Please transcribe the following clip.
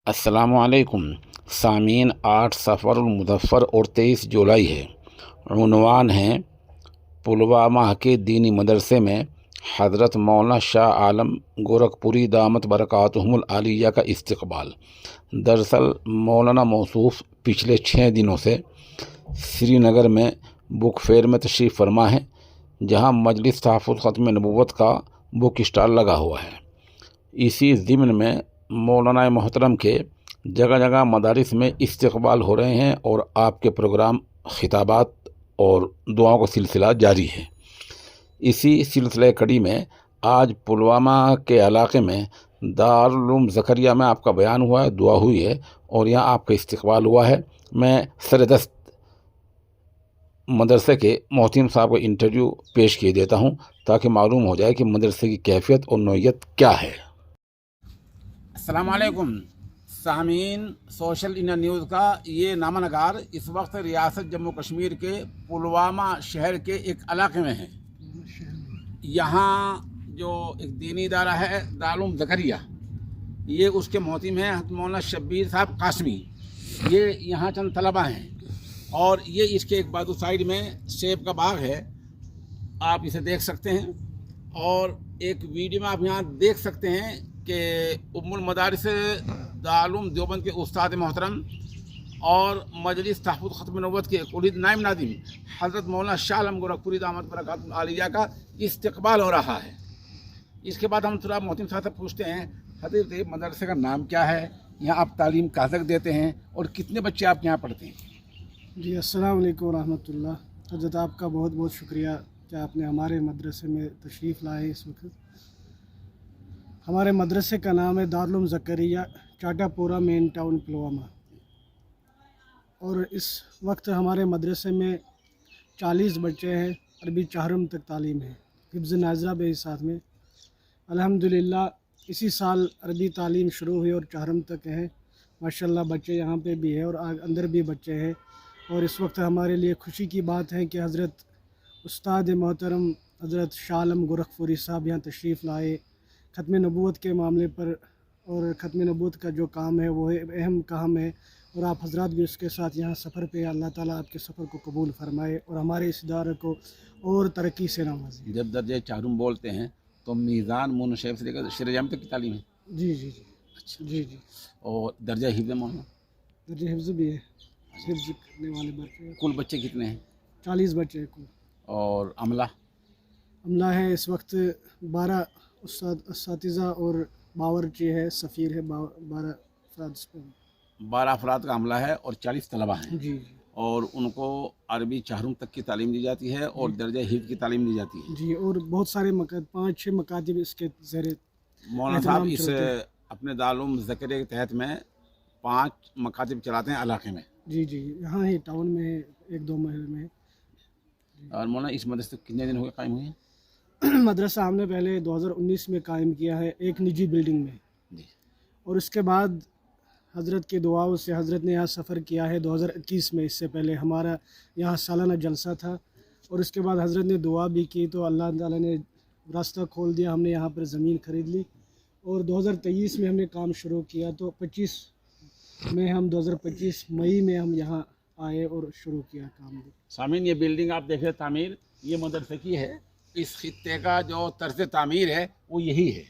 السلام علیکم سامعین، 8 صفر المظفر اور 23 جولائی ہے۔ عنوان ہے پلوامہ کے دینی مدرسے میں حضرت مولانا شاہ عالم گورکھپوری دامت برکاتہم العالیہ کا استقبال۔ دراصل مولانا موصوف پچھلے 6 دنوں سے سری نگر میں بک فیئر میں تشریف فرما ہے، جہاں مجلس تحفظ ختم نبوت کا بک اسٹال لگا ہوا ہے۔ اسی ضمن میں مولانا محترم کے جگہ جگہ مدارس میں استقبال ہو رہے ہیں اور آپ کے پروگرام، خطابات اور دعاؤں کا سلسلہ جاری ہے۔ اسی سلسلہ کڑی میں آج پلوامہ کے علاقے میں دارالعلوم زکریا میں آپ کا بیان ہوا ہے، دعا ہوئی ہے اور یہاں آپ کا استقبال ہوا ہے۔ میں سردست مدرسے کے محترم صاحب کو انٹرویو پیش کیے دیتا ہوں تاکہ معلوم ہو جائے کہ مدرسے کی کیفیت اور نوعیت کیا ہے۔ السلام علیکم سامعین، سوشل انڈیا نیوز کا یہ نامہ نگار اس وقت ریاست جموں کشمیر کے پلوامہ شہر کے ایک علاقے میں ہے۔ یہاں جو ایک دینی ادارہ ہے دارالعلوم زکریا، یہ اس کے محترم ہیں حضرت مولانا شبیر صاحب قاسمی۔ یہ یہاں چند طلبہ ہیں اور یہ اس کے ایک بازو سائڈ میں سیب کا باغ ہے، آپ اسے دیکھ سکتے ہیں۔ اور ایک ویڈیو میں آپ یہاں دیکھ سکتے ہیں کہ ام المدارس دارالعلوم دیوبند کے استاد محترم اور مجلس تحفظ ختم نبوت کے کلید نائب ناظم حضرت مولانا شاہ عالم گورکھپوری دامت برکاتہم العالیہ کا استقبال ہو رہا ہے۔ اس کے بعد ہم تھوڑا محترم صاحب سے پوچھتے ہیں، حضرت مدرسے کا نام کیا ہے، یہاں آپ تعلیم کہاں تک دیتے ہیں اور کتنے بچے آپ یہاں پڑھتے ہیں؟ جی السلام علیکم ورحمۃ اللہ۔ حضرت آپ کا بہت بہت شکریہ کہ آپ نے ہمارے مدرسے میں تشریف لائے۔ اس وقت ہمارے مدرسے کا نام ہے دارالعلوم زکریا، چاٹا پورہ مین ٹاؤن پلوامہ، اور اس وقت ہمارے مدرسے میں 40 بچے ہیں، عربی چہارم تک تعلیم ہے، حفظ ناظرہ بھی ساتھ میں۔ الحمدللہ اسی سال عربی تعلیم شروع ہوئی اور چہارم تک ہے۔ ماشاءاللہ بچے یہاں پہ بھی ہے اور اندر بھی بچے ہیں، اور اس وقت ہمارے لیے خوشی کی بات ہے کہ حضرت استاد محترم حضرت شاہ عالم گورکھپوری صاحب یہاں تشریف لائے ختم نبوت کے معاملے پر، اور ختم نبوت کا جو کام ہے وہ اہم کام ہے، اور آپ حضرات بھی اس کے ساتھ یہاں سفر پہ، اللہ تعالیٰ آپ کے سفر کو قبول فرمائے اور ہمارے اس ادارے کو اور ترقی سے نوازے۔ جب درجہ چہارم بولتے ہیں تو میزان منشیب سے لے کر شیر جام تک کی تعلیم ہے؟ جی جی جی اچھا جی جی اور درجہ حفظ مولانا؟ درجہ حفظ بھی ہے، حفظ کرنے والے بچے کل بچے کتنے ہیں؟ 40 بچے کل۔ اور عملہ ہے اس وقت 12 اساتذہ اور باورچی ہے، سفیر ہے، 12 افراد اس پہ۔ 12 افراد کا عملہ ہے اور 40 طلبہ ہیں، جی اور ان کو عربی چہارم تک کی تعلیم دی جاتی ہے اور درجہ حفظ کی تعلیم دی جاتی ہے۔ جی، اور بہت سارے 5-6 مکاتب اس کے زیر مولانا صاحب اس اپنے دارالعلوم زکریا کے تحت میں 5 مکاتب چلاتے ہیں علاقے میں۔ جی جی، یہاں ہی ٹاؤن میں 1-2 محل میں۔ اور مولانا اس مدرسے کتنے دن ہو گئے قائم ہوئے؟ مدرسہ ہم نے پہلے 2019 میں قائم کیا ہے ایک نجی بلڈنگ میں، جی، اور اس کے بعد حضرت کی دعاؤں سے حضرت نے یہاں سفر کیا ہے 2021 میں۔ اس سے پہلے ہمارا یہاں سالانہ جلسہ تھا، اور اس کے بعد حضرت نے دعا بھی کی تو اللہ تعالیٰ نے راستہ کھول دیا، ہم نے یہاں پر زمین خرید لی، اور 2023 میں ہم نے کام شروع کیا تو 2025 مئی میں ہم یہاں آئے اور شروع کیا کام۔ سامعین، یہ بلڈنگ آپ دیکھ رہے ہیں تعمیر، یہ مدرسے کی ہے۔ اس خطے کا جو طرز تعمیر ہے وہ یہی ہے۔